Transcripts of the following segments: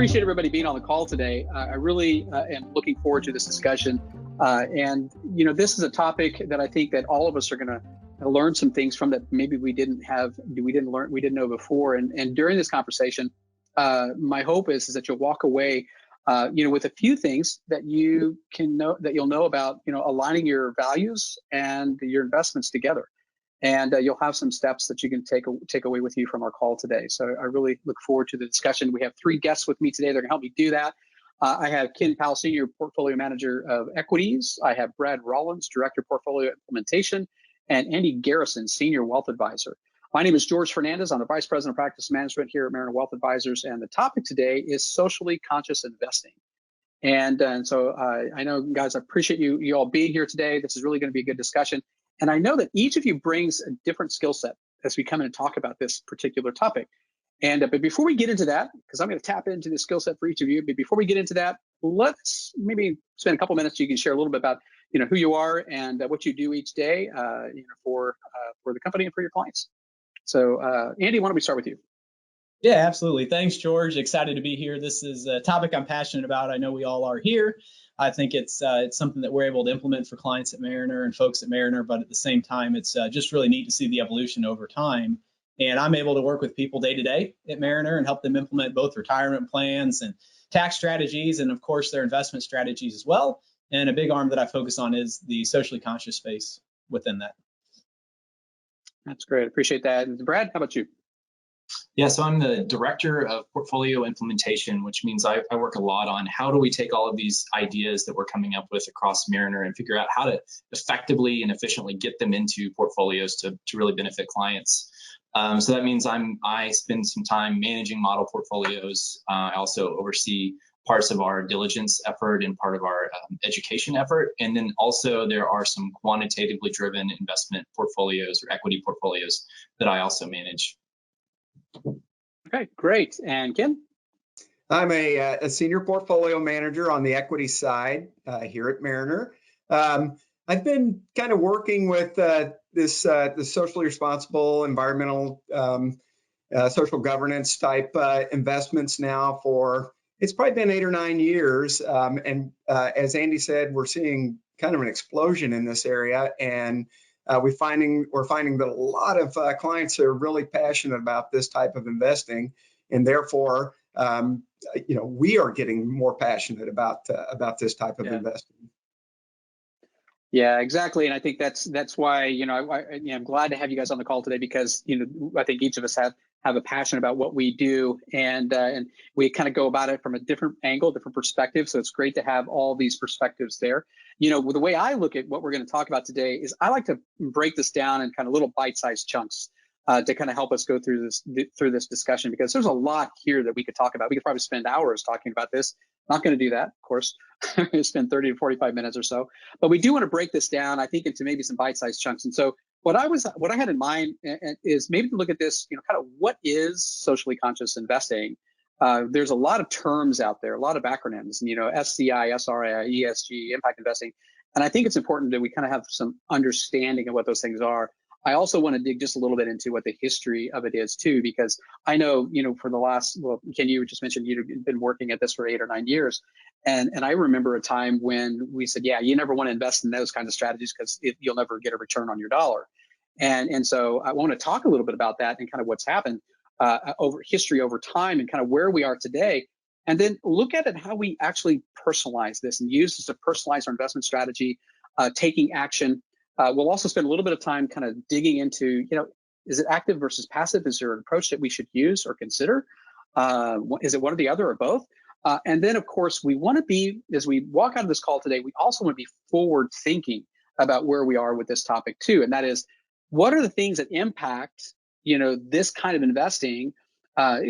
appreciate everybody being on the call today. I really am looking forward to this discussion. And this is a topic that I think that all of us are going to learn some things from that maybe we didn't know before. And during this conversation, my hope is that you'll walk away, with a few things that you'll know about, aligning your values and your investments together. And you'll have some steps that you can take away with you from our call today. So I really look forward to the discussion. We have three guests with me today. They're going to help me do that. I have Ken Powell, Senior Portfolio Manager of Equities. I have Brad Rollins, Director Portfolio Implementation, and Andy Garrison, Senior Wealth Advisor. My name is George Fernandez. I'm the Vice President of Practice Management here at Mariner Wealth Advisors. And the topic today is socially conscious investing. And so I know, guys, I appreciate you all being here today. This is really going to be a good discussion. And I know that each of you brings a different skill set as we come in and talk about this particular topic. And but before we get into that, because I'm going to tap into the skill set for each of you, but before we get into that, let's maybe spend a couple minutes. You can share a little bit about who you are and what you do each day, for the company and for your clients. So Andy, why don't we start with you? Yeah, absolutely. Thanks, George. Excited to be here. This is a topic I'm passionate about. I know we all are here. I think it's something that we're able to implement for clients at Mariner and folks at Mariner, but at the same time, it's just really neat to see the evolution over time. And I'm able to work with people day to day at Mariner and help them implement both retirement plans and tax strategies, and of course, their investment strategies as well. And a big arm that I focus on is the socially conscious space within that. That's great. Appreciate that. And Brad, how about you? Yeah, so I'm the Director of Portfolio Implementation, which means I work a lot on how do we take all of these ideas that we're coming up with across Mariner and figure out how to effectively and efficiently get them into portfolios to really benefit clients. So that means I spend some time managing model portfolios. I also oversee parts of our diligence effort and part of our education effort. And then also there are some quantitatively driven investment portfolios or equity portfolios that I also manage. Okay, great. And Ken? I'm a senior portfolio manager on the equity side here at Mariner. I've been kind of working with this socially responsible, environmental, social governance type investments now for, it's probably been 8 or 9 years. And as Andy said, we're seeing kind of an explosion in this area. And we're finding that a lot of clients are really passionate about this type of investing, and therefore, we are getting more passionate about this type of investing. Yeah, exactly, and I think that's why I'm glad to have you guys on the call today, because I think each of us have a passion about what we do, and we kind of go about it from a different angle, different perspective. So it's great to have all these perspectives there. The way I look at what we're going to talk about today is I like to break this down in kind of little bite-sized chunks to kind of help us go through this discussion, because there's a lot here that we could talk about. We could probably spend hours talking about this. Not going to do that, of course. We'll spend 30 to 45 minutes or so, but we do want to break this down, I think, into maybe some bite-sized chunks. And so what I had in mind is maybe to look at this, kind of what is socially conscious investing. There's a lot of terms out there, a lot of acronyms, SCI, SRI, ESG, impact investing. And I think it's important that we kind of have some understanding of what those things are. I also want to dig just a little bit into what the history of it is too, because I know, for the last, Ken, you just mentioned you've been working at this for 8 or 9 years. And I remember a time when we said, yeah, you never want to invest in those kinds of strategies because you'll never get a return on your dollar. And so I want to talk a little bit about that and kind of what's happened over history over time and kind of where we are today. And then look at it, how we actually personalize this and use this to personalize our investment strategy, taking action. We'll also spend a little bit of time kind of digging into, is it active versus passive? Is there an approach that we should use or consider? Is it one or the other or both? And then, of course, we want to be, as we walk out of this call today, we also want to be forward thinking about where we are with this topic too. And that is, what are the things that impact, this kind of investing? Of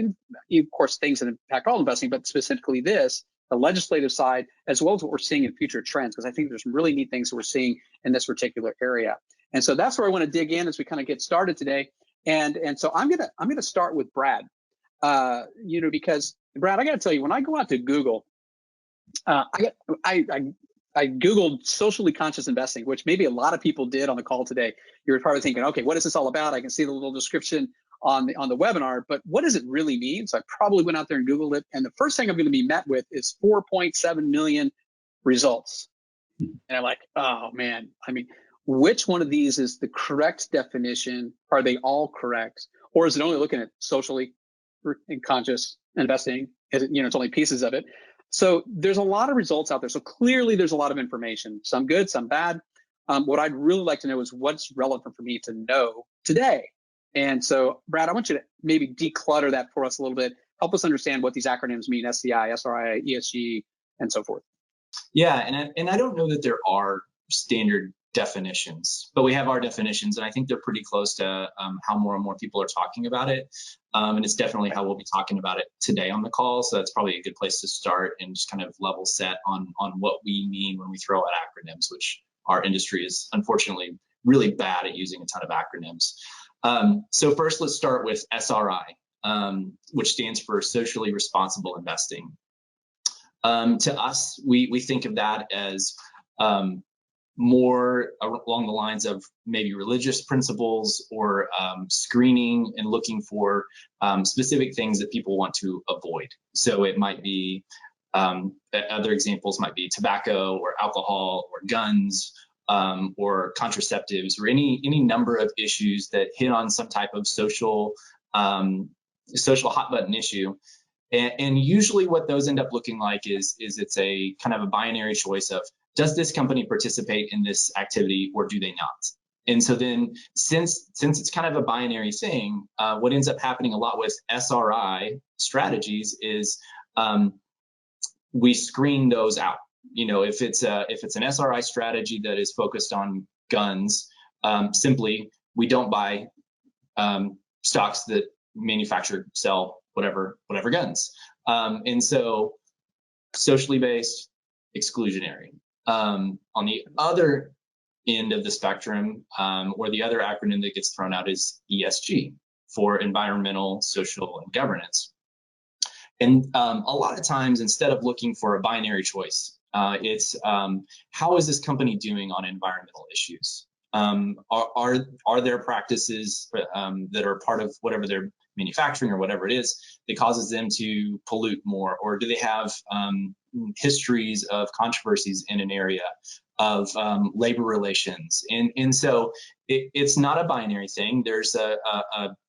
course, things that impact all investing, but specifically this, the legislative side, as well as what we're seeing in future trends, because I think there's some really neat things that we're seeing in this particular area. And so that's where I want to dig in as we kind of get started today. And so I'm gonna start with Brad, because Brad, I got to tell you, when I go out to Google, I Googled socially conscious investing, which maybe a lot of people did on the call today. You're probably thinking, okay, what is this all about? I can see the little description on the webinar, but what does it really mean? So I probably went out there and Googled it, and the first thing I'm going to be met with is 4.7 million results. And I'm like, oh man, I mean, which one of these is the correct definition? Are they all correct? Or is it only looking at socially and conscious investing? It's only pieces of it. So there's a lot of results out there. So clearly there's a lot of information, some good, some bad. What I'd really like to know is what's relevant for me to know today. And so, Brad, I want you to maybe declutter that for us a little bit. Help us understand what these acronyms mean: SCI, SRI, ESG, and so forth. Yeah, and I don't know that there are standard definitions, but we have our definitions, and I think they're pretty close to how more and more people are talking about it. And it's definitely how we'll be talking about it today on the call. So that's probably a good place to start and just kind of level set on what we mean when we throw out acronyms, which our industry is unfortunately really bad at using a ton of acronyms. So first, let's start with SRI, which stands for Socially Responsible Investing. To us, we think of that as more along the lines of maybe religious principles or screening and looking for specific things that people want to avoid. So it might be, other examples might be tobacco or alcohol or guns or contraceptives or any number of issues that hit on some type of social hot button issue. And usually what those end up looking like is it's a kind of a binary choice of, does this company participate in this activity or do they not? And so then since it's kind of a binary thing, what ends up happening a lot with SRI strategies is we screen those out. If it's an SRI strategy that is focused on guns, simply we don't buy stocks that manufacture, sell whatever guns. And so socially based, exclusionary. On the other end of the spectrum, or the other acronym that gets thrown out is ESG, for environmental, social, and governance. And a lot of times, instead of looking for a binary choice, it's how is this company doing on environmental issues? Are there practices that are part of whatever they're manufacturing or whatever it is that causes them to pollute more, or do they have histories of controversies in an area of labor relations? And so it's not a binary thing. There's a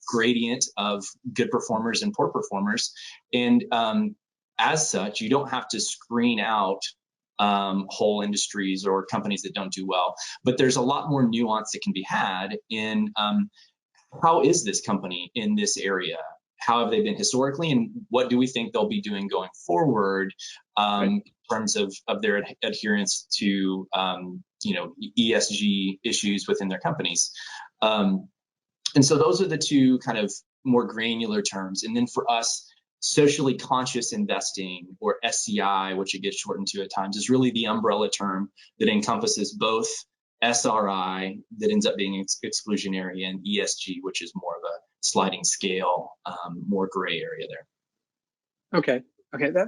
gradient of good performers and poor performers, and as such, you don't have to screen out whole industries or companies that don't do well, but there's a lot more nuance that can be had in how is this company in this area? How have they been historically, and what do we think they'll be doing going forward in terms of their adherence to ESG issues within their companies? And so those are the two kind of more granular terms. And then for us, socially conscious investing, or SCI, which it gets shortened to at times, is really the umbrella term that encompasses both SRI, that ends up being exclusionary, and ESG, which is more of a sliding scale, more gray area there. Okay,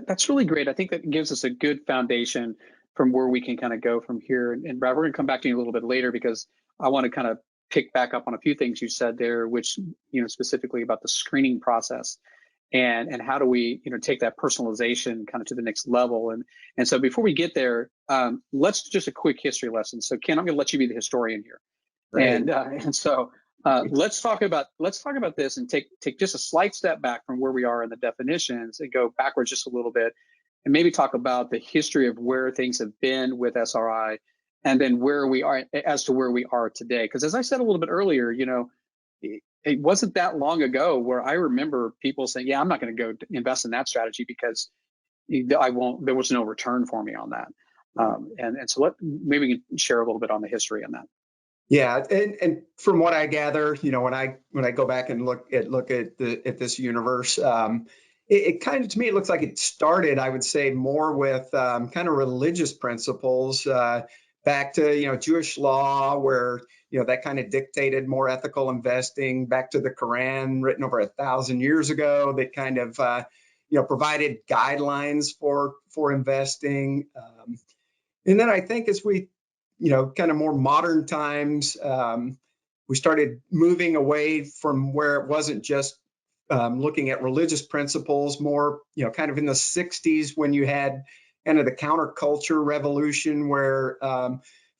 that's really great. I think that gives us a good foundation from where we can kind of go from here. And Brad, we're going to come back to you a little bit later because I want to kind of pick back up on a few things you said there, which, specifically about the screening process. And how do we, take that personalization kind of to the next level? And so before we get there, let's just a quick history lesson. So Ken, I'm going to let you be the historian here, right. And so let's talk about this and take just a slight step back from where we are in the definitions and go backwards just a little bit, and maybe talk about the history of where things have been with SRI, and then where we are as to where we are today. Because as I said a little bit earlier, it wasn't that long ago where I remember people saying, yeah, I'm not going to go invest in that strategy because there was no return for me on that. And so maybe we can share a little bit on the history on that. Yeah, and from what I gather, when I go back and look at this universe, it kind of, to me, it looks like it started, I would say, more with kind of religious principles, back to Jewish law, where that kind of dictated more ethical investing, back to the Quran, written over 1,000 years ago, that kind of provided guidelines for investing. And then I think as we kind of more modern times, we started moving away from where it wasn't just looking at religious principles, more, kind of in the 60s when you had kind of the counterculture revolution where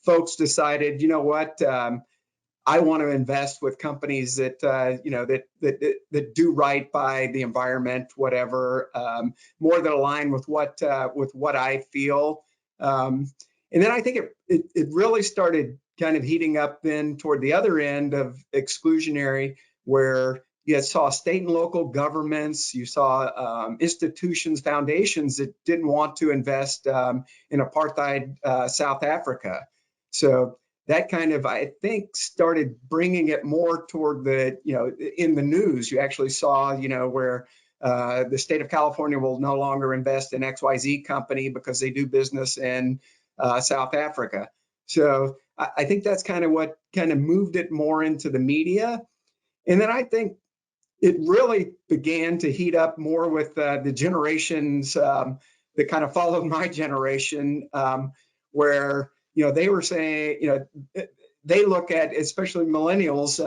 folks decided, you know what, I want to invest with companies that, that do right by the environment, whatever, more that align with what I feel. And then I think it really started kind of heating up then toward the other end of exclusionary, where you saw state and local governments, you saw institutions, foundations that didn't want to invest in apartheid South Africa. So that kind of, I think, started bringing it more toward the, in the news. You actually saw, where the state of California will no longer invest in XYZ company because they do business in South Africa. So I think that's kind of what kind of moved it more into the media. And then I think it really began to heat up more with the generations that kind of followed my generation, where, they were saying, they look at, especially millennials,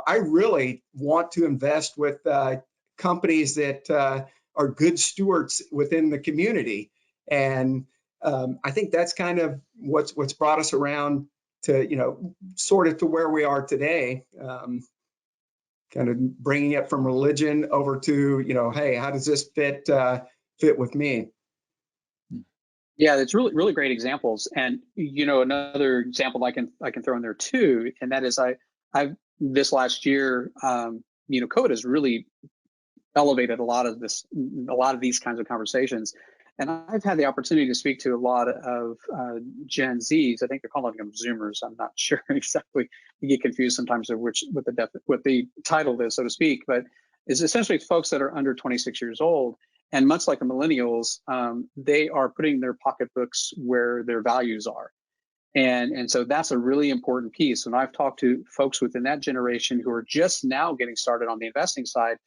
I really want to invest with companies that are good stewards within the community. And I think that's kind of what's brought us around to, sort of to where we are today. Kind of bringing it from religion over to, hey, how does this fit with me? Yeah, it's really great examples. And another example I can throw in there too, and that is I've this last year, COVID has really elevated a lot of these kinds of conversations. And I've had the opportunity to speak to a lot of Gen Zs. I think they're calling them Zoomers. I'm not sure exactly. You get confused sometimes of what the title is, so to speak. But it's essentially folks that are under 26 years old. And much like the millennials, they are putting their pocketbooks where their values are. And so that's a really important piece. When I've talked to folks within that generation who are just now getting started on the investing side,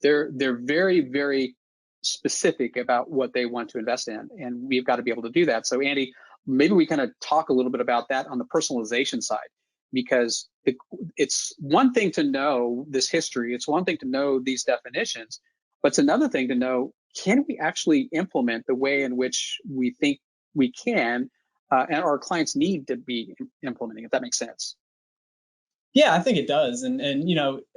they're very, very specific about what they want to invest in, and we've got to be able to do that. So Andy, maybe we kind of talk a little bit about that on the personalization side, because it's one thing to know this history, it's one thing to know these definitions, but it's another thing to know, can we actually implement the way in which we think we can, and our clients need to be implementing, if that makes sense. Yeah, I think it does. And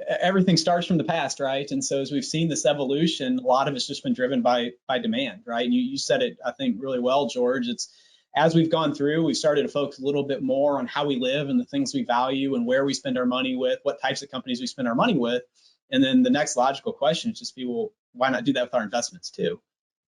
everything starts from the past, right? And so as we've seen this evolution, a lot of it's just been driven by demand, right? You said it, I think, really well, George. It's as we've gone through, we've started to focus a little bit more on how we live and the things we value and where we spend our money with, what types of companies we spend our money with. And then the next logical question is just be, well, why not do that with our investments too?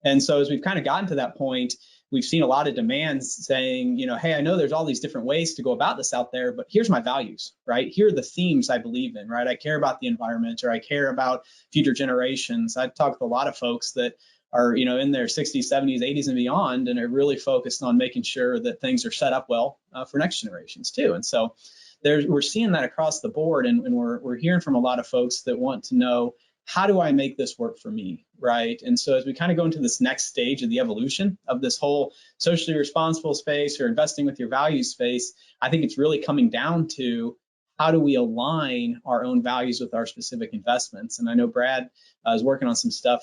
And so as we've kind of gotten to that point, we've seen a lot of demands saying, hey, I know there's all these different ways to go about this out there, but here's my values, right? Here are the themes I believe in, right? I care about the environment, or I care about future generations. I talk to a lot of folks that are, in their 60s, 70s, 80s and beyond, and are really focused on making sure that things are set up well for next generations too. And so we're seeing that across the board, and we're hearing from a lot of folks that want to know, how do I make this work for me, right? And so as we kind of go into this next stage of the evolution of this whole socially responsible space or investing with your values space, I think it's really coming down to, how do we align our own values with our specific investments? And I know Brad is working on some stuff,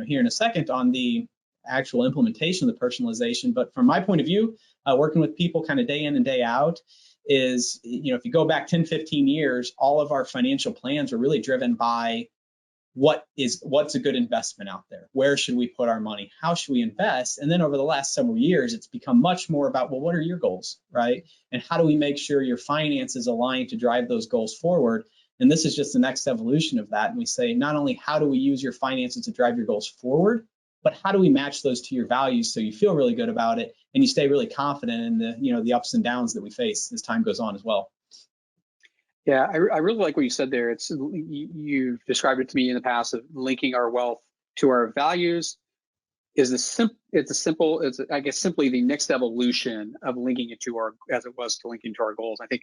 here in a second on the actual implementation of the personalization. But from my point of view, working with people kind of day in and day out, is, if you go back 10, 15 years, all of our financial plans were really driven by what's a good investment out there? Where should we put our money? How should we invest? And then over the last several years, it's become much more about, well, what are your goals, right? And how do we make sure your finances align to drive those goals forward? And this is just the next evolution of that. And we say, not only how do we use your finances to drive your goals forward, but how do we match those to your values so you feel really good about it and you stay really confident in the ups and downs that we face as time goes on as well. Yeah, I really like what you said there. You've described it to me in the past of linking our wealth to our values it's I guess simply the next evolution of linking it to as it was to linking to our goals. I think,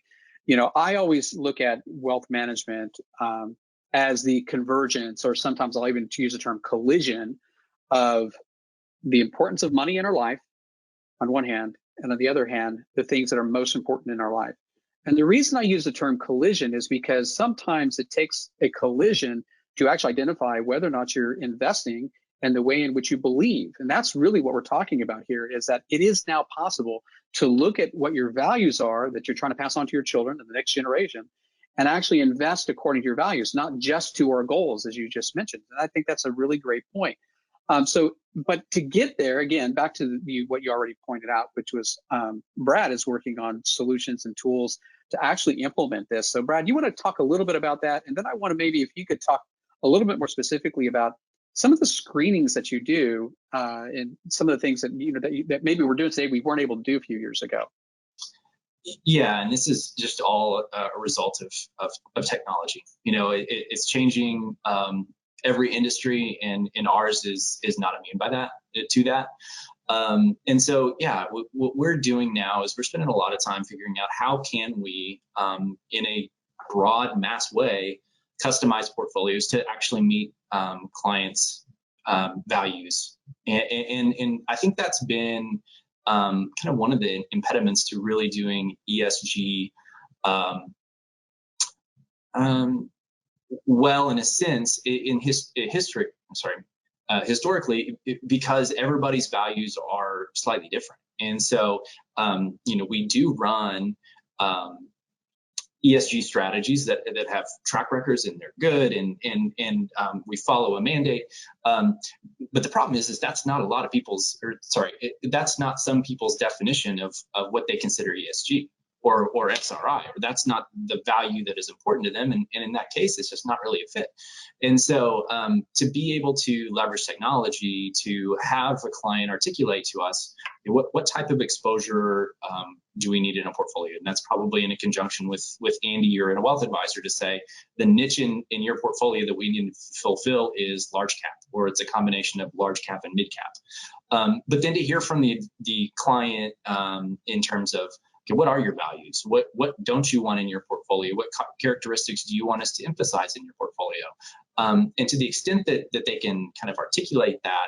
I always look at wealth management as the convergence, or sometimes I'll even use the term collision, of the importance of money in our life on one hand, and on the other hand, the things that are most important in our life. And the reason I use the term collision is because sometimes it takes a collision to actually identify whether or not you're investing and the way in which you believe. And that's really what we're talking about here, is that it is now possible to look at what your values are that you're trying to pass on to your children and the next generation, and actually invest according to your values, not just to our goals, as you just mentioned. And I think that's a really great point. But to get there, again, back to what you already pointed out, which was Brad is working on solutions and tools to actually implement this. So Brad, you want to talk a little bit about that? And then I want to maybe, if you could talk a little bit more specifically about some of the screenings that you do and some of the things that, that maybe we're doing today we weren't able to do a few years ago. Yeah, and this is just all a result of technology. It's changing every industry, and ours is not immune to that. And so, yeah, what we're doing now is we're spending a lot of time figuring out how can we, in a broad mass way, customize portfolios to actually meet clients' values. And I think that's been kind of one of the impediments to really doing ESG well, in a sense, historically, because everybody's values are slightly different. And so, we do run ESG strategies that have track records, and they're good, and we follow a mandate. But the problem is that's not a lot of people's, that's not some people's definition of what they consider ESG or XRI, or that's not the value that is important to them. And in that case, it's just not really a fit. And so to be able to leverage technology to have a client articulate to us, what type of exposure do we need in a portfolio? And that's probably in a conjunction with Andy or in a wealth advisor to say the niche in your portfolio that we need to fulfill is large cap, or it's a combination of large cap and mid cap. But then to hear from the client in terms of, okay, what are your values? What don't you want in your portfolio? What characteristics do you want us to emphasize in your portfolio? And to the extent that they can kind of articulate that,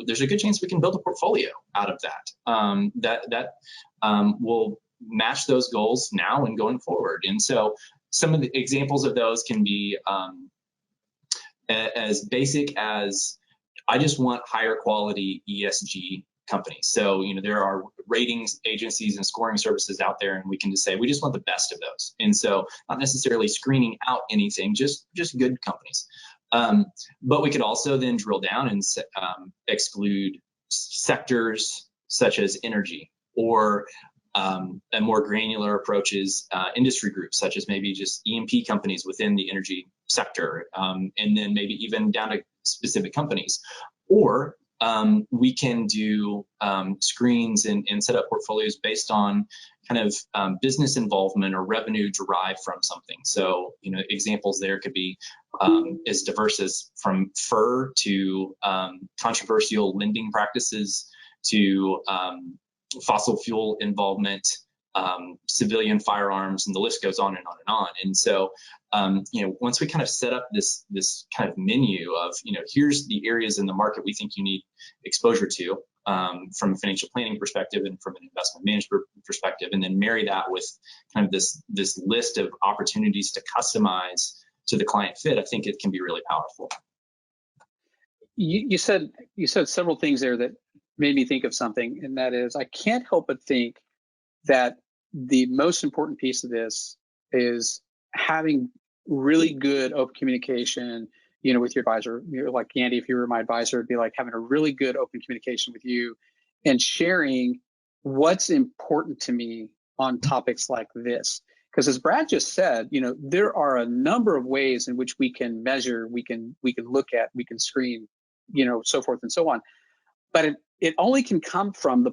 there's a good chance we can build a portfolio out of that that will match those goals now and going forward. And so some of the examples of those can be as basic as, I just want higher quality ESG companies. So, there are ratings agencies and scoring services out there, and we can just say, we just want the best of those. And so not necessarily screening out anything, just good companies. But we could also then drill down and exclude sectors such as energy, or a more granular approach is industry groups, such as maybe just E&P companies within the energy sector, and then maybe even down to specific companies. Or we can do screens and set up portfolios based on kind of business involvement or revenue derived from something. So, examples there could be as diverse as from fur to controversial lending practices to fossil fuel involvement, civilian firearms, and the list goes on and on and on. And so, once we kind of set up this kind of menu of, here's the areas in the market we think you need exposure to from a financial planning perspective and from an investment management perspective, and then marry that with kind of this list of opportunities to customize to the client fit, I think it can be really powerful. You said several things there that made me think of something, and that is, I can't help but think that the most important piece of this is having really good open communication, with your advisor. Like Andy, if you were my advisor, it'd be like having a really good open communication with you and sharing what's important to me on topics like this. Because as Brad just said, there are a number of ways in which we can measure, we can look at, we can screen, so forth and so on. But it only can come from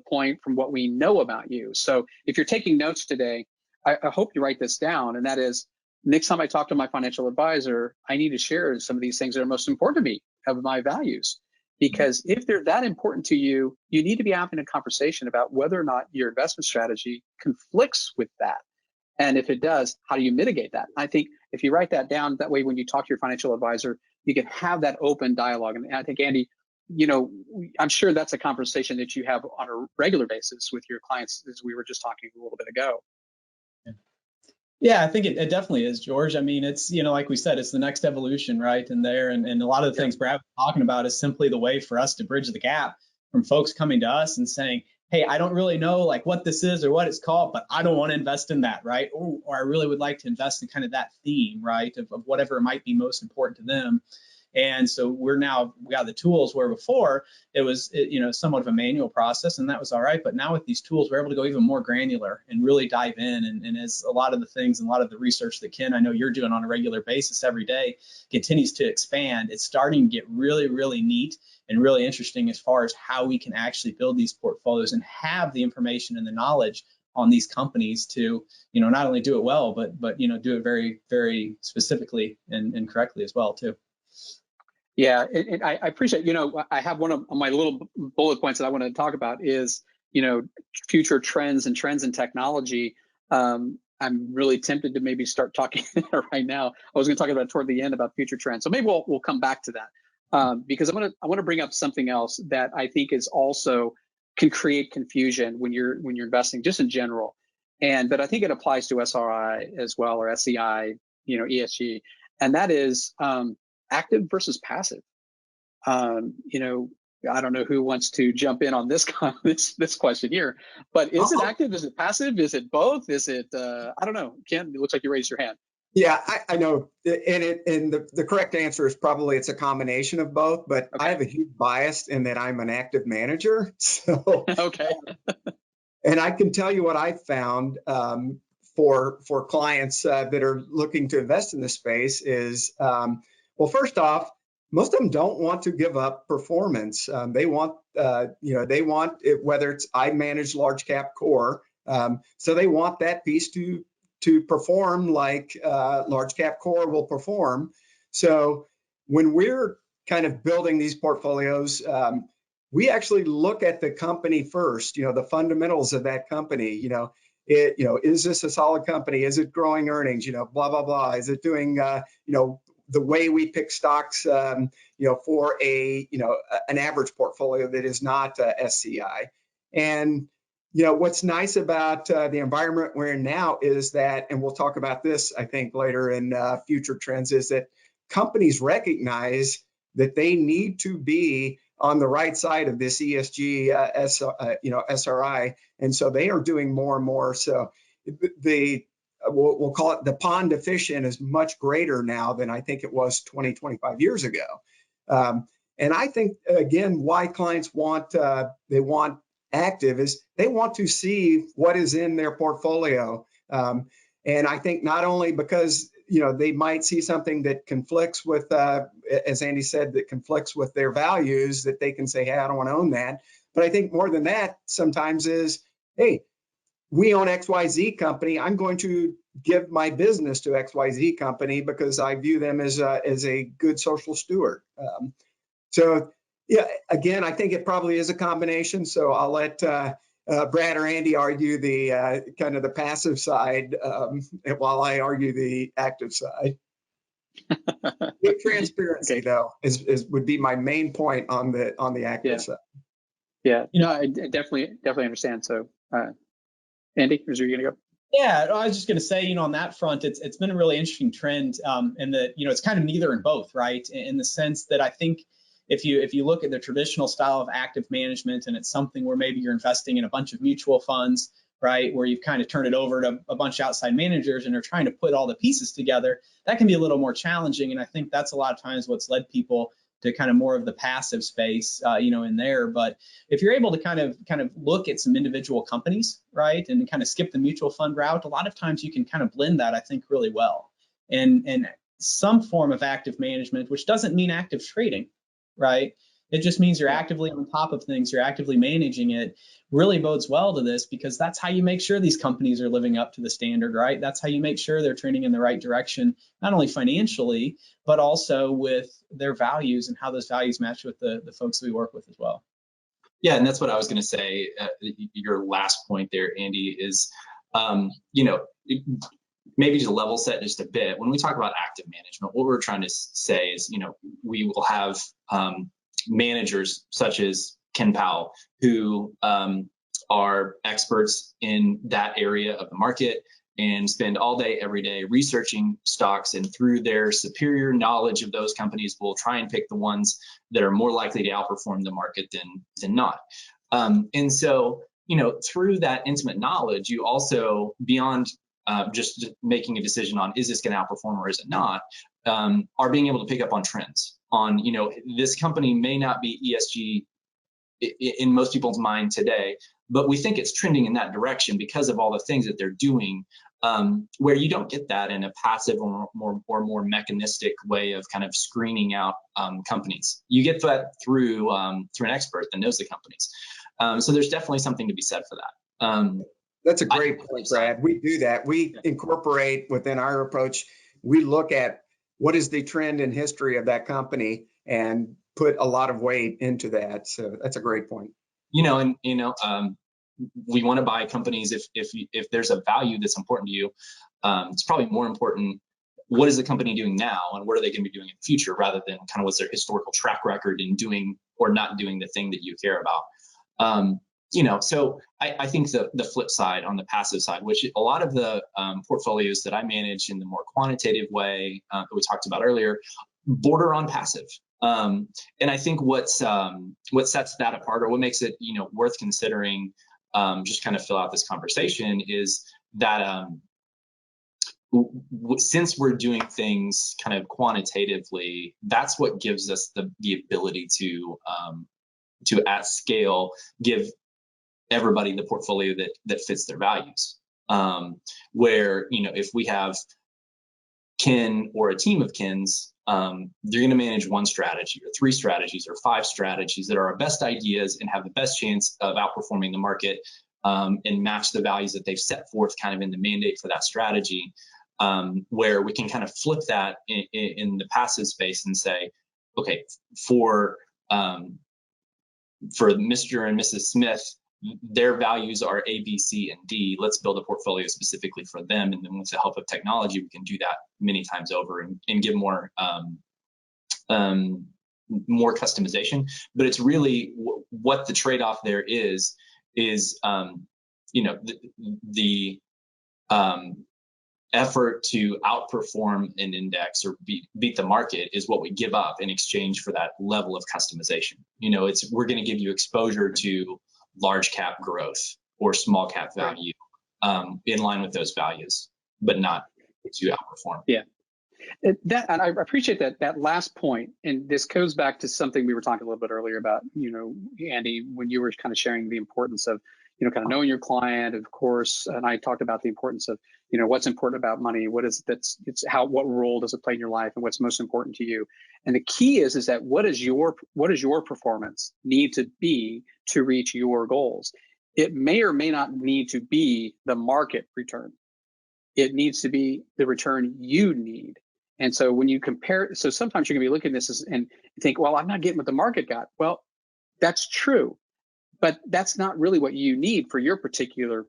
what we know about you. So if you're taking notes today, I hope you write this down. And that is, next time I talk to my financial advisor, I need to share some of these things that are most important to me, of my values. Because if they're that important to you, you need to be having a conversation about whether or not your investment strategy conflicts with that. And if it does, how do you mitigate that? I think if you write that down, that way when you talk to your financial advisor, you can have that open dialogue. And I think, Andy, I'm sure that's a conversation that you have on a regular basis with your clients, as we were just talking a little bit ago. Yeah, I think it definitely is, George. I mean, it's, like we said, it's the next evolution, right? And a lot of the things Brad was talking about is simply the way for us to bridge the gap from folks coming to us and saying, hey, I don't really know like what this is or what it's called, but I don't want to invest in that, right? Or I really would like to invest in kind of that theme, right? Of whatever might be most important to them. And so we got the tools where before it was, somewhat of a manual process, and that was all right. But now with these tools, we're able to go even more granular and really dive in. And as a lot of the things and a lot of the research that Ken, I know you're doing on a regular basis every day, continues to expand, it's starting to get really, really neat and really interesting as far as how we can actually build these portfolios and have the information and the knowledge on these companies to, not only do it well, but do it very, very specifically and correctly as well too. Yeah, and I appreciate, I have one of my little bullet points that I want to talk about is, future trends in technology. I'm really tempted to maybe start talking right now. I was going to talk about it toward the end about future trends. So maybe we'll come back to that because I want to bring up something else that I think is also can create confusion when you're investing just in general. But I think it applies to SRI as well, or SEI, ESG. And that is, active versus passive. I don't know who wants to jump in on this this question here, but is it active? Is it passive? Is it both? Is it? I don't know. Ken, it looks like you raised your hand. Yeah, I know, and the correct answer is probably it's a combination of both. But okay. I have a huge bias in that I'm an active manager, so okay. And I can tell you what I found. For clients that are looking to invest in this space is, well, first off, most of them don't want to give up performance. They want, they want it, whether it's I manage large cap core, so they want that piece to perform like large cap core will perform. So when we're kind of building these portfolios, we actually look at the company first. The fundamentals of that company. Is this a solid company? Is it growing earnings? Blah, blah, blah. Is it doing, the way we pick stocks, for an average portfolio that is not SCI. And, what's nice about the environment we're in now is that, and we'll talk about this, I think, later in future trends, is that companies recognize that they need to be on the right side of this ESG, SRI, and so they are doing more and more. So we'll call it the pond of fish in is much greater now than I think it was 20, 25 years ago. And I think, again, why clients they want active is they want to see what is in their portfolio. And I think not only because they might see something that conflicts with, as Andy said, that conflicts with their values, that they can say, hey, I don't want to own that. But I think more than that sometimes is, hey, we own XYZ company. I'm going to give my business to XYZ company because I view them as a good social steward. So yeah, again, I think it probably is a combination. So I'll let Brad or Andy argue the kind of the passive side, while I argue the active side. Transparency, though, would be my main point on the active side. Yeah, I definitely understand. So, Andy, is you gonna go? Yeah, I was just going to say, on that front, it's been a really interesting trend, and that it's kind of neither and both, right? In the sense that I think if you look at the traditional style of active management, and it's something where maybe you're investing in a bunch of mutual funds, right, where you've kind of turned it over to a bunch of outside managers and are trying to put all the pieces together, that can be a little more challenging. And I think that's a lot of times what's led people to kind of more of the passive space, in there. But if you're able to kind of look at some individual companies, right, and kind of skip the mutual fund route, a lot of times you can kind of blend that, I think, really well. And some form of active management, which doesn't mean active trading, right? It just means you're actively on top of things, you're actively managing it, really bodes well to this, because that's how you make sure these companies are living up to the standard, right? That's how you make sure they're trending in the right direction, not only financially, but also with their values and how those values match with the folks that we work with as well. Yeah, and that's what I was going to say. Your last point there, Andy, is, maybe to level set just a bit. When we talk about active management, what we're trying to say is, we will have managers such as Ken Powell, who are experts in that area of the market, and spend all day, every day researching stocks, and through their superior knowledge of those companies will try and pick the ones that are more likely to outperform the market than not. And so, through that intimate knowledge, you also, beyond just making a decision on is this going to outperform or is it not, are being able to pick up on trends on, this company may not be ESG in most people's mind today, but we think it's trending in that direction because of all the things that they're doing, where you don't get that in a passive or more mechanistic way of kind of screening out companies. You get that through an expert that knows the companies. So there's definitely something to be said for that. That's a great point, Brad. We do that. We incorporate within our approach. We look at what is the trend in history of that company and put a lot of weight into that. So that's a great point. We want to buy companies if there's a value that's important to you. It's probably more important, what is the company doing now and what are they going to be doing in the future, rather than kind of what's their historical track record in doing or not doing the thing that you care about. So I think the flip side, on the passive side, which a lot of the portfolios that I manage in the more quantitative way that we talked about earlier, border on passive. And I think what sets that apart, or what makes it worth considering, just kind of fill out this conversation, is that since we're doing things kind of quantitatively, that's what gives us the ability to at scale give everybody the portfolio that fits their values. Where if we have kin or a team of kins, they're going to manage one strategy or three strategies or five strategies that are our best ideas and have the best chance of outperforming the market, and match the values that they've set forth kind of in the mandate for that strategy, where we can kind of flip that in the passive space and say, okay, for Mr. and Mrs. Smith, their values are A, B, C, and D. Let's build a portfolio specifically for them. And then with the help of technology, we can do that many times over and give more customization. But it's really what the trade-off there is the effort to outperform an index or beat the market is what we give up in exchange for that level of customization. We're going to give you exposure to large cap growth or small cap value, in line with those values, but not to outperform. Yeah. And I appreciate that last point. And this goes back to something we were talking a little bit earlier about, Andy, when you were kind of sharing the importance of, kind of knowing your client, of course. And I talked about the importance of, what's important about money. What role does it play in your life, and what's most important to you? And the key is that what does your performance need to be to reach your goals? It may or may not need to be the market return. It needs to be the return you need. And so when you compare, so sometimes you're going to be looking at this and think, well, I'm not getting what the market got. Well, that's true, but that's not really what you need for your particular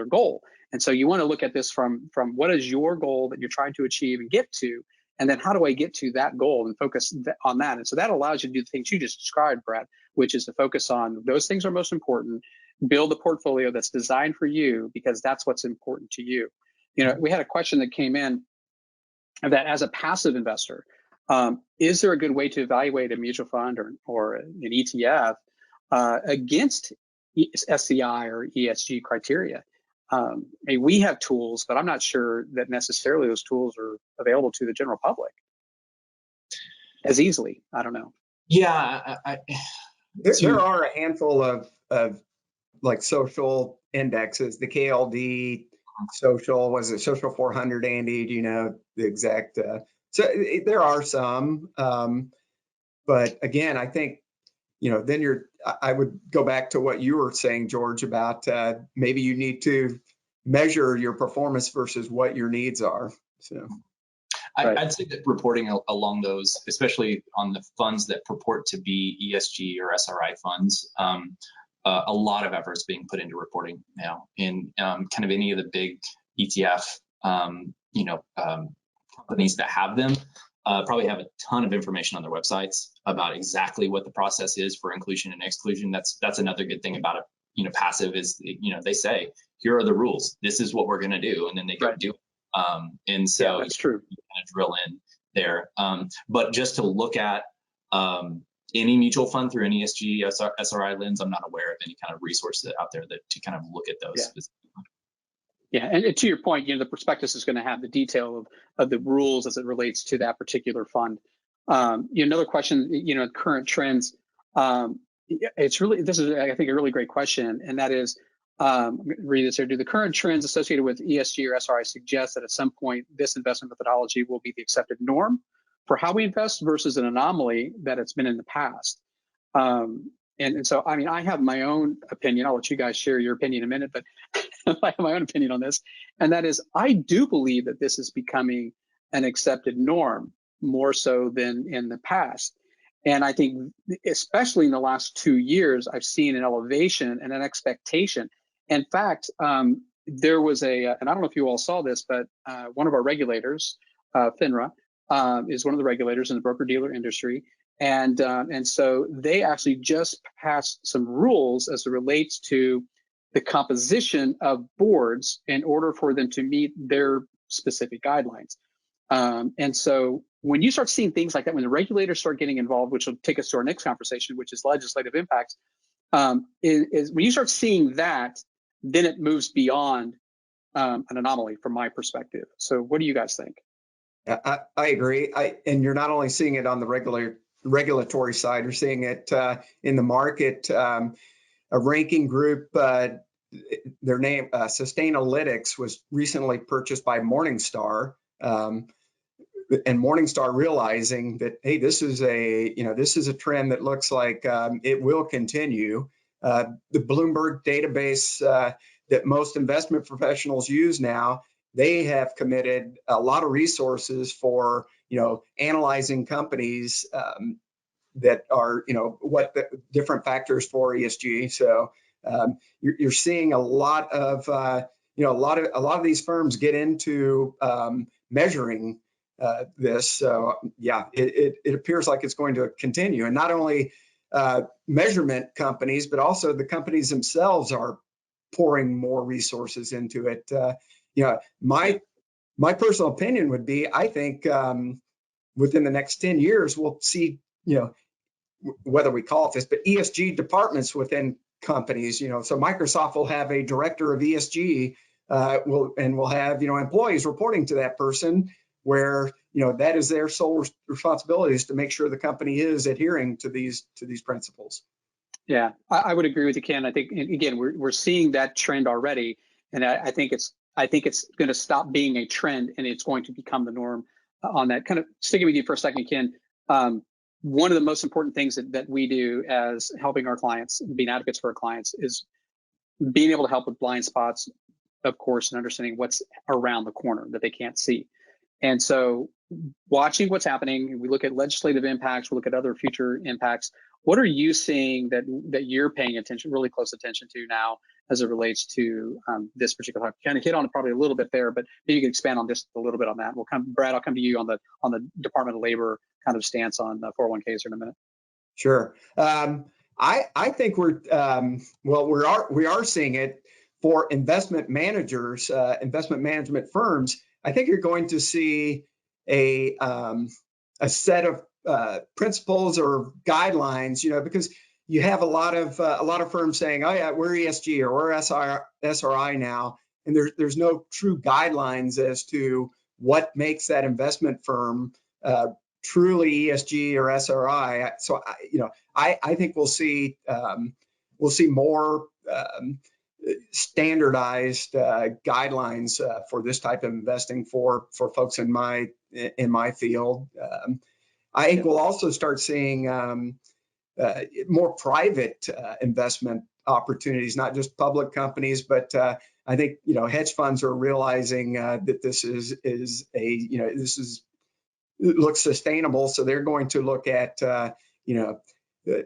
goal. And so you want to look at this from what is your goal that you're trying to achieve and get to, and then how do I get to that goal and focus on that. And so that allows you to do the things you just described, Brad, which is to focus on those things are most important, build a portfolio that's designed for you because that's what's important to you. We had a question that came in that as a passive investor, is there a good way to evaluate a mutual fund or an ETF against SCI or ESG criteria? We have tools, but I'm not sure that necessarily those tools are available to the general public as easily. I don't know. Yeah, there are a handful of like social indexes. The KLD social, was it social 400, Andy? Do you know the exact? So there are some, but again, I think then I would go back to what you were saying, George, about maybe you need to measure your performance versus what your needs are. So I'd say that reporting along those, especially on the funds that purport to be ESG or SRI funds, a lot of effort is being put into reporting now in kind of any of the big ETF, companies that have them. Probably have a ton of information on their websites about exactly what the process is for inclusion and exclusion. That's another good thing about passive is, they say here are the rules. This is what we're going to do, and then they go do it. And so that's true. You kind of drill in there. But just to look at any mutual fund through an ESG SRI lens, I'm not aware of any kind of resources out there to kind of look at those specifically. Yeah, and to your point, the prospectus is going to have the detail of the rules as it relates to that particular fund. Another question, current trends. This is, I think, a really great question, and that is, I'm going to read this here. Do the current trends associated with ESG or SRI suggest that at some point this investment methodology will be the accepted norm for how we invest versus an anomaly that it's been in the past? And so, I mean, I have my own opinion. I'll let you guys share your opinion in a minute, but I have my own opinion on this. And that is, I do believe that this is becoming an accepted norm more so than in the past. And I think, especially in the last 2 years, I've seen an elevation and an expectation. In fact, there was and I don't know if you all saw this, but one of our regulators, FINRA, is one of the regulators in the broker-dealer industry. And so they actually just passed some rules as it relates to the composition of boards in order for them to meet their specific guidelines. And so when you start seeing things like that, when the regulators start getting involved, which will take us to our next conversation, which is legislative impacts, is when you start seeing that, then it moves beyond an anomaly from my perspective. So what do you guys think? I agree. And you're not only seeing it on the regulatory side, you're seeing it in the market. A ranking group, their name, Sustainalytics, was recently purchased by Morningstar. And Morningstar realizing that, hey, this is a trend that looks like it will continue. The Bloomberg database that most investment professionals use now, they have committed a lot of resources for analyzing companies that are what the different factors for ESG. So you're seeing a lot of a lot of these firms get into measuring this. So yeah, it appears like it's going to continue, and not only measurement companies, but also the companies themselves are pouring more resources into it. My personal opinion would be, I think within the next 10 years, we'll see, whether we call it this, but ESG departments within companies. So Microsoft will have a director of ESG, will have employees reporting to that person, where that is their sole responsibility, is to make sure the company is adhering to these principles. Yeah, I would agree with you, Ken. I think, again, we're seeing that trend already, and I think it's going to stop being a trend, and it's going to become the norm. On that, kind of sticking with you for a second, Ken. One of the most important things that we do as helping our clients, being advocates for our clients, is being able to help with blind spots, of course, and understanding what's around the corner that they can't see. And so watching what's happening, we look at legislative impacts, we look at other future impacts. What are you seeing that you're paying really close attention to now as it relates to this particular topic? Kind of hit on it probably a little bit there, but maybe you can expand on just a little bit on that. Brad, I'll come to you on the Department of Labor kind of stance on 401ks in a minute. Sure. I think we are seeing it for investment managers, investment management firms. I think you're going to see a set of principles or guidelines, because you have a lot of firms saying, oh yeah, we're ESG or we're SRI now, and there's no true guidelines as to what makes that investment firm truly ESG or SRI. So I think we'll see more standardized guidelines for this type of investing for folks in my field. I think we'll also start seeing more private investment opportunities, not just public companies, but I think hedge funds are realizing that it looks sustainable, so they're going to look at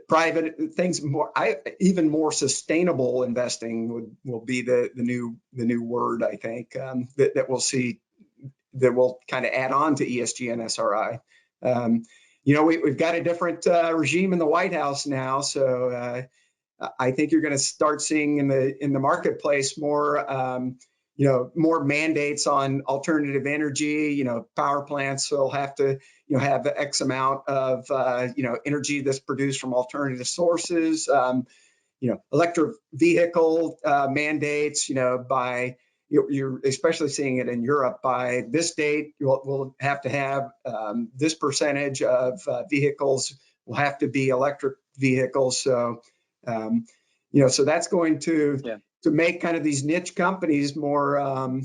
private things more. Even more sustainable investing will be the new word, I think, that we'll see, that will kind of add on to ESG and SRI. We've got a different regime in the White House now, so I think you're going to start seeing in the marketplace more, more mandates on alternative energy. Power plants will have to, have X amount of, energy that's produced from alternative sources. Electric vehicle mandates, by you're especially seeing it in Europe. By this date, we'll have to have this percentage of vehicles will have to be electric vehicles. So, so that's going to make kind of these niche companies more,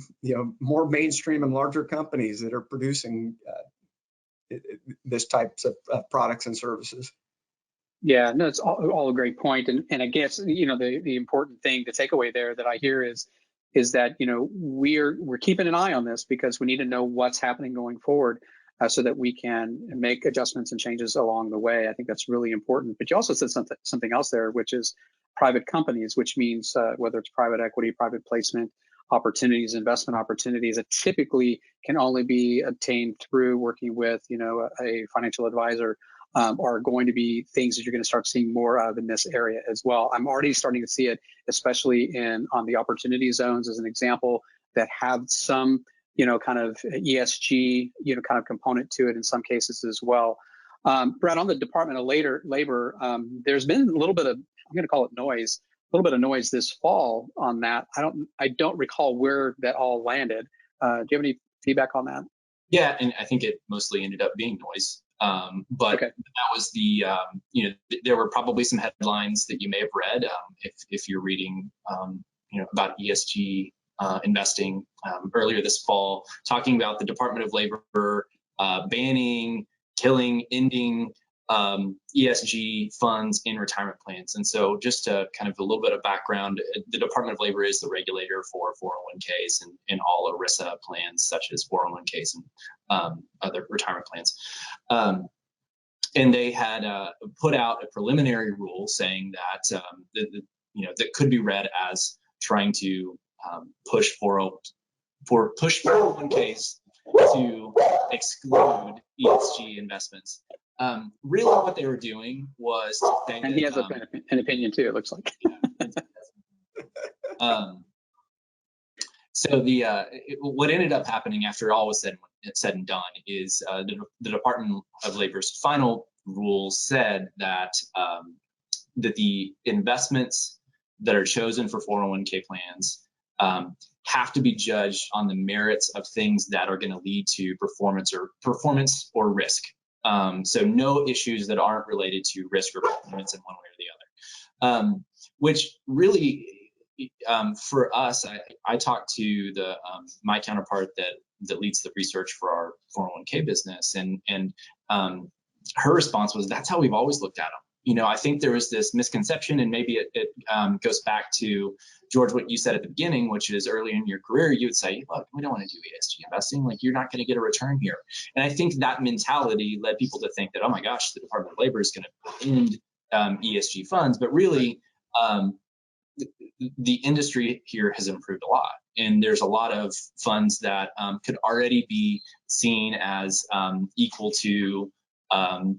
more mainstream and larger companies that are producing this types of products and services. Yeah, no, it's all a great point. And I guess, the important thing to take away there that I hear is that, we're keeping an eye on this because we need to know what's happening going forward so that we can make adjustments and changes along the way. I think that's really important. But you also said something else there, which is private companies, which means whether it's private equity, private placement opportunities, investment opportunities that typically can only be obtained through working with, a financial advisor. Are going to be things that you're going to start seeing more of in this area as well. I'm already starting to see it, especially on the opportunity zones as an example, that have some, kind of ESG, kind of component to it in some cases as well. Brad, on the Department of Labor, there's been a little bit of, I'm going to call it noise, a little bit of noise this fall on that. I don't recall where that all landed. Do you have any feedback on that? Yeah, and I think it mostly ended up being noise. But that was there were probably some headlines that you may have read if you're reading, about ESG investing earlier this fall, talking about the Department of Labor banning, ending ESG funds in retirement plans. And so just to kind of a little bit of background, the Department of Labor is the regulator for 401ks and all ERISA plans such as 401ks and other retirement plans. And they had put out a preliminary rule saying that that could be read as trying to push 401ks to exclude ESG investments. Really what they were doing was to say and he has an opinion too, it looks like. So what ended up happening after all was said and done is the Department of Labor's final rule said that that the investments that are chosen for 401k plans have to be judged on the merits of things that are going to lead to performance or risk. So no issues that aren't related to risk or performance in one way or the other, which really for us, I talked to my counterpart that leads the research for our 401k business, and her response was, that's how we've always looked at them. I think there was this misconception, and maybe it goes back to, George, what you said at the beginning, which is early in your career, you would say, look, we don't want to do ESG investing. Like, you're not going to get a return here. And I think that mentality led people to think that, oh my gosh, the Department of Labor is going to end ESG funds. But really, the industry here has improved a lot. And there's a lot of funds that could already be seen as equal to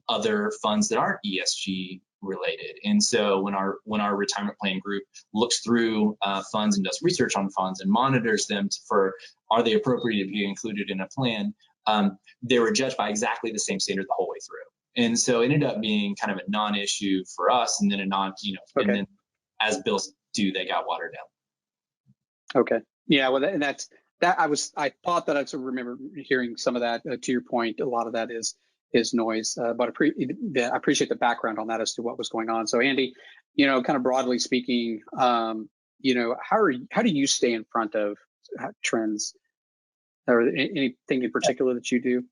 other funds that aren't ESG related. And so when our retirement plan group looks through funds and does research on funds and monitors them for are they appropriate to be included in a plan, they were judged by exactly the same standard the whole way through. And so it ended up being kind of a non-issue for us, and then and then as bills do, they got watered down. Okay. Yeah. Well, I thought that I remember hearing some of that. To your point, a lot of that is noise, but I appreciate the background on that as to what was going on. So Andy, kind of broadly speaking, how do you stay in front of trends, or anything in particular that you do?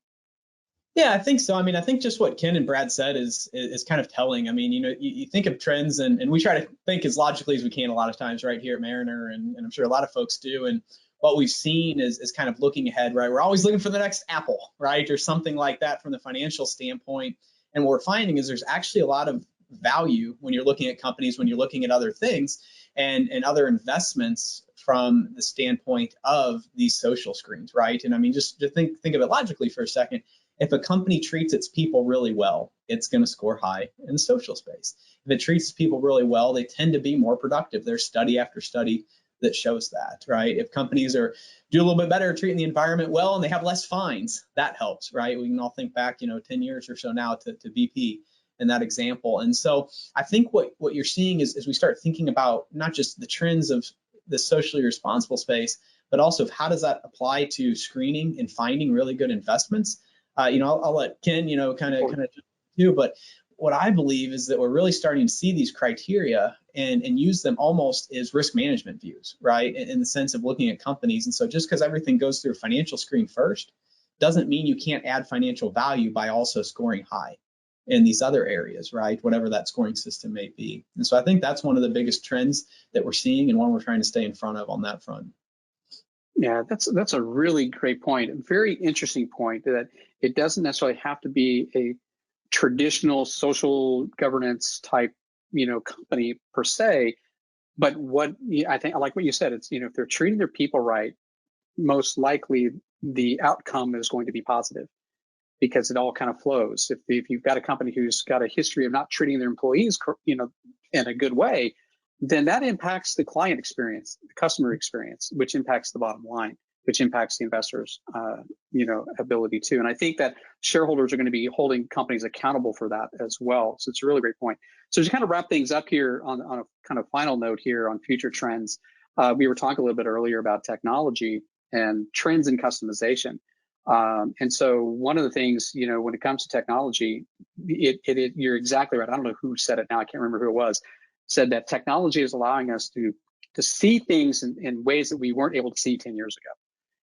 Yeah, I think so. I mean, I think just what Ken and Brad said is kind of telling. I mean, you think of trends, and we try to think as logically as we can a lot of times right here at Mariner, and I'm sure a lot of folks do. And what we've seen is kind of looking ahead, right? We're always looking for the next Apple, right? Or something like that from the financial standpoint. And what we're finding is there's actually a lot of value when you're looking at companies, when you're looking at other things and other investments from the standpoint of these social screens, right? And I mean, just to think of it logically for a second. if a company treats its people really well, it's going to score high in the social space. If it treats people really well, they tend to be more productive. There's study after study that shows that, right? If companies do a little bit better treating the environment well and they have less fines, that helps, right? We can all think back, 10 years or so now to BP in that example. And so I think what you're seeing is as we start thinking about not just the trends of the socially responsible space, but also how does that apply to screening and finding really good investments? I'll let Ken, kind of do, but what I believe is that we're really starting to see these criteria and use them almost as risk management views, right? In the sense of looking at companies. And so just because everything goes through a financial screen first doesn't mean you can't add financial value by also scoring high in these other areas, right? Whatever that scoring system may be. And so I think that's one of the biggest trends that we're seeing and one we're trying to stay in front of on that front. Yeah, that's a really great point. A very interesting point that it doesn't necessarily have to be a traditional social governance type, company per se. But what I think, I like what you said. It's, if they're treating their people right, most likely the outcome is going to be positive because it all kind of flows. If you've got a company who's got a history of not treating their employees, in a good way, then that impacts the client experience, the customer experience, which impacts the bottom line, which impacts the investors, ability too. And I think that shareholders are going to be holding companies accountable for that as well. So it's a really great point. So to kind of wrap things up here on a kind of final note here on future trends, we were talking a little bit earlier about technology and trends in customization. And so one of the things, when it comes to technology, you're exactly right. I don't know who said it now. I can't remember who it was. Said that technology is allowing us to see things in ways that we weren't able to see 10 years ago.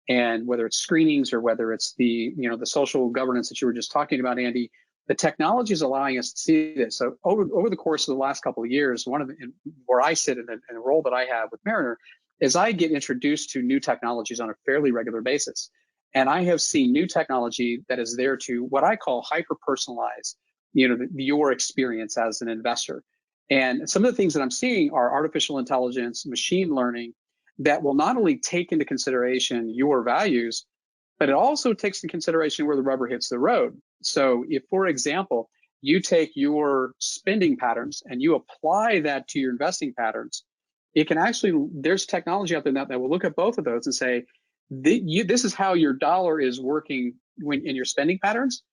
And whether it's screenings or whether it's the social governance that you were just talking about, Andy, the technology is allowing us to see this. So over the course of the last couple of years, where I sit in a role that I have with Mariner is I get introduced to new technologies on a fairly regular basis. And I have seen new technology that is there to what I call hyper-personalize, your experience as an investor. And some of the things that I'm seeing are artificial intelligence, machine learning, that will not only take into consideration your values, but it also takes into consideration where the rubber hits the road. So if, for example, you take your spending patterns and you apply that to your investing patterns, it can actually, there's technology out there that will look at both of those and say, this is how your dollar is working in your spending patterns.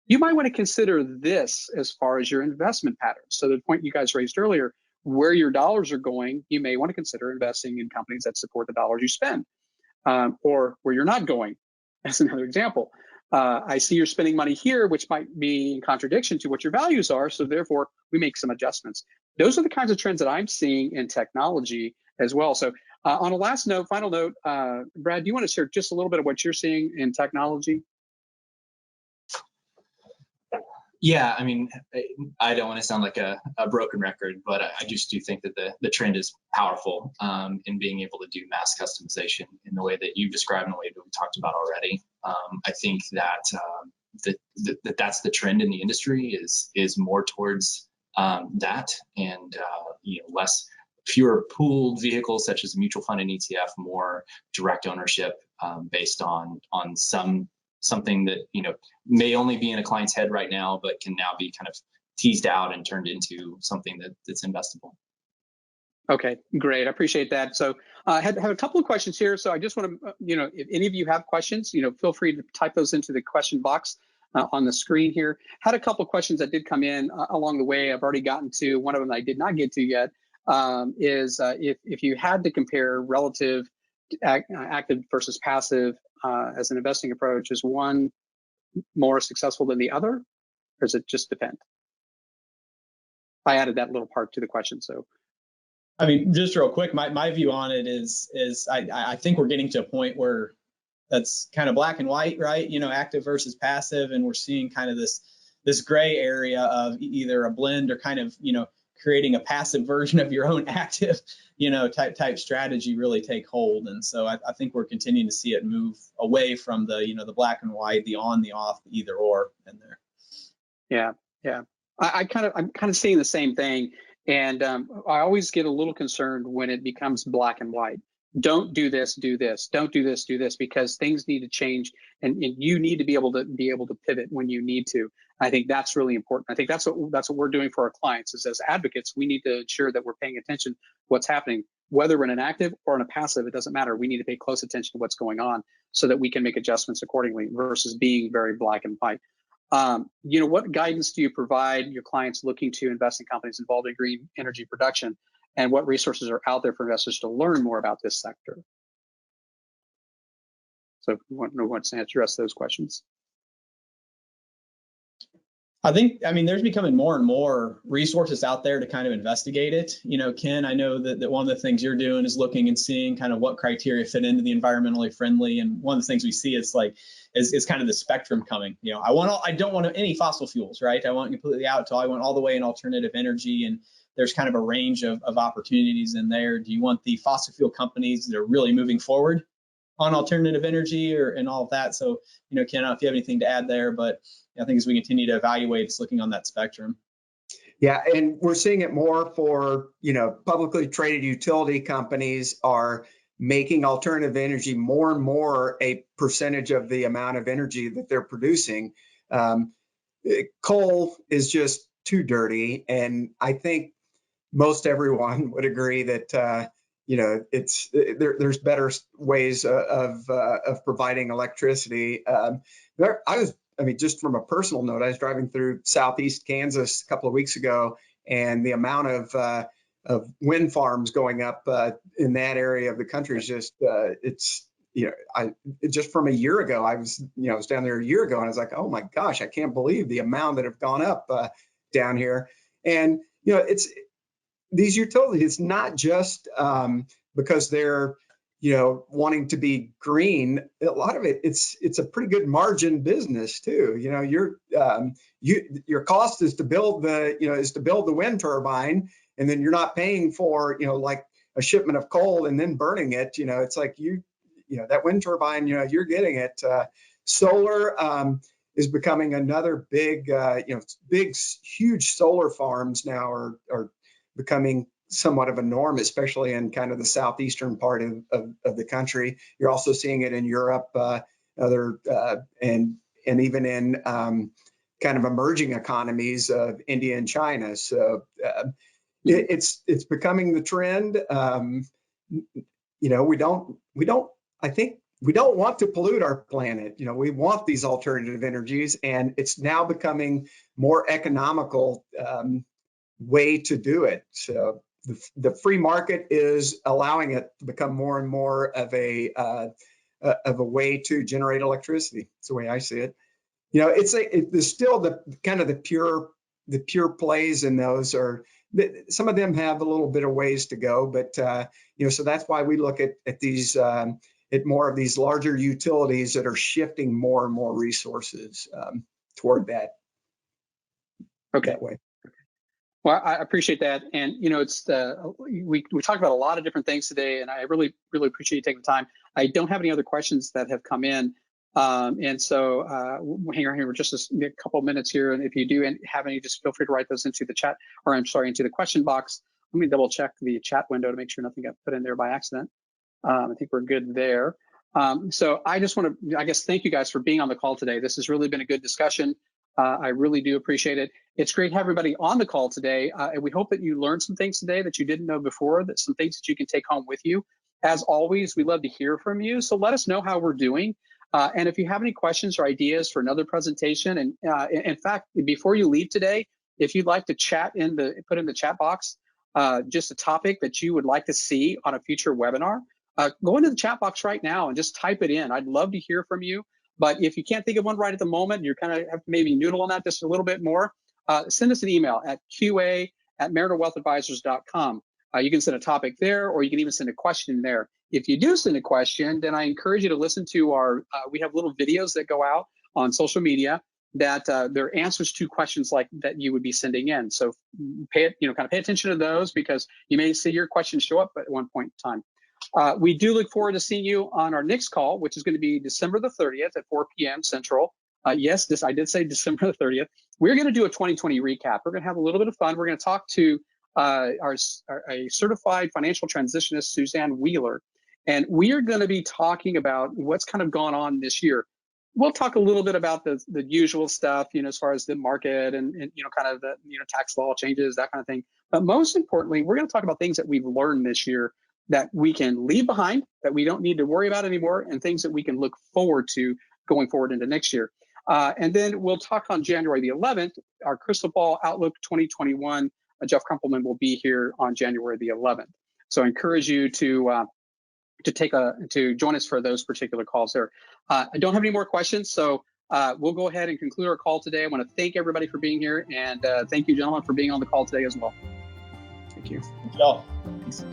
You might want to consider this as far as your investment patterns. So the point you guys raised earlier, where your dollars are going, you may want to consider investing in companies that support the dollars you spend, or where you're not going, as another example. I see you're spending money here, which might be in contradiction to what your values are. So therefore, we make some adjustments. Those are the kinds of trends that I'm seeing in technology as well. So on a final note, Brad, do you want to share just a little bit of what you're seeing in technology? Yeah, I mean, I don't want to sound like a broken record, but I just do think that the trend is powerful in being able to do mass customization in the way that you described and the way that we talked about already. I think that that's the trend in the industry is more towards that and fewer pooled vehicles such as a mutual fund and ETF, more direct ownership based on something that may only be in a client's head right now, but can now be kind of teased out and turned into something that's investable. Okay, great. I appreciate that. So I have a couple of questions here. So I just want to, if any of you have questions, feel free to type those into the question box on the screen here. Had a couple of questions that did come in along the way. I've already gotten to one of them that I did not get to yet. Is if you had to compare relative active versus passive as an investing approach, is one more successful than the other, or does it just depend? I added that little part to the question. So, I mean, just real quick, my view on it is I think we're getting to a point where that's kind of black and white, right? Active versus passive, and we're seeing kind of this gray area of either a blend or kind of creating a passive version of your own active, type strategy really take hold. And so I think we're continuing to see it move away from the black and white, the on, the off, the either or in there. Yeah. I'm kind of seeing the same thing. And I always get a little concerned when it becomes black and white, don't do this, do this, don't do this, do this, because things need to change, and you need to be able to pivot when you need to. I think that's really important. I think that's what we're doing for our clients, is as advocates, we need to ensure that we're paying attention to what's happening, whether we're in an active or in a passive, it doesn't matter. We need to pay close attention to what's going on so that we can make adjustments accordingly versus being very black and white. What guidance do you provide your clients looking to invest in companies involved in green energy production? And what resources are out there for investors to learn more about this sector? So who wants to address those questions? I mean, there's becoming more and more resources out there to kind of investigate it. Ken, I know that one of the things you're doing is looking and seeing kind of what criteria fit into the environmentally friendly. And one of the things we see is kind of the spectrum coming. I don't want any fossil fuels, right? I want completely out till I want all the way in alternative energy. And there's kind of a range of opportunities in there. Do you want the fossil fuel companies that are really moving forward on alternative energy and all of that? So, Ken, I don't know if you have anything to add there, but I think as we continue to evaluate, it's looking on that spectrum. Yeah, and we're seeing it more for, publicly traded utility companies are making alternative energy more and more a percentage of the amount of energy that they're producing. Coal is just too dirty, and I think most everyone would agree that there's better ways of providing electricity. Just from a personal note, I was driving through southeast Kansas a couple of weeks ago, and the amount of wind farms going up in that area of the country is just just from a year ago. I was down there a year ago, and I was like, oh my gosh, I can't believe the amount that have gone up down here. And these utilities, it's not just because they're wanting to be green. A lot of it, it's a pretty good margin business too. Your cost is to build the wind turbine, and then you're not paying for like a shipment of coal and then burning it. It's like that wind turbine, you're getting it. Solar is becoming another big, huge solar farms now are becoming somewhat of a norm, especially in kind of the southeastern part of the country. You're also seeing it in Europe, and even in kind of emerging economies of India and China. So it's becoming the trend. I think we don't want to pollute our planet. We want these alternative energies, and it's now becoming more economical way to do it. So the free market is allowing it to become more and more of a way to generate electricity. It's the way I see it. There's still the pure plays in those some of them have a little bit of ways to go, but so that's why we look at these at more of these larger utilities that are shifting more and more resources toward that. Okay. That way. Well, I appreciate that, and it's we talked about a lot of different things today, and I really appreciate you taking the time. I don't have any other questions that have come in, and so we'll hang around here for just a couple of minutes here, and if you do have any, just feel free to write those into the chat, or into the question box. Let me double check the chat window to make sure nothing got put in there by accident. I think we're good there. So I just want to, thank you guys for being on the call today. This has really been a good discussion. I really do appreciate it. It's great to have everybody on the call today. And we hope that you learned some things today that you didn't know before, that some things that you can take home with you. As always, we love to hear from you. So let us know how we're doing. And if you have any questions or ideas for another presentation, and in fact, before you leave today, if you'd like to put in the chat box just a topic that you would like to see on a future webinar, go into the chat box right now and just type it in. I'd love to hear from you. But if you can't think of one right at the moment, you're kind of have to maybe noodle on that just a little bit more, send us an email at qa@marinerwealthadvisors.com. You can send a topic there, or you can even send a question there. If you do send a question, then I encourage you to listen to we have little videos that go out on social media that they're answers to questions like that you would be sending in. So pay attention to those, because you may see your questions show up at one point in time. We do look forward to seeing you on our next call, which is going to be December the 30th at 4 p.m. Central. Yes, I did say December the 30th. We're going to do a 2020 recap. We're going to have a little bit of fun. We're going to talk to a certified financial transitionist, Suzanne Wheeler, And we are going to be talking about what's kind of gone on this year. We'll talk a little bit about the usual stuff, as far as the market and kind of the, tax law changes, that kind of thing. But most importantly, we're going to talk about things that we've learned this year that we can leave behind, that we don't need to worry about anymore, and things that we can look forward to going forward into next year. And then we'll talk on January the 11th, our Crystal Ball Outlook 2021. Jeff Krumpelman will be here on January the 11th. So I encourage you to join us for those particular calls there. I don't have any more questions, so we'll go ahead and conclude our call today. I want to thank everybody for being here, and thank you, gentlemen, for being on the call today as well. Thank you. Thank you all. Thanks.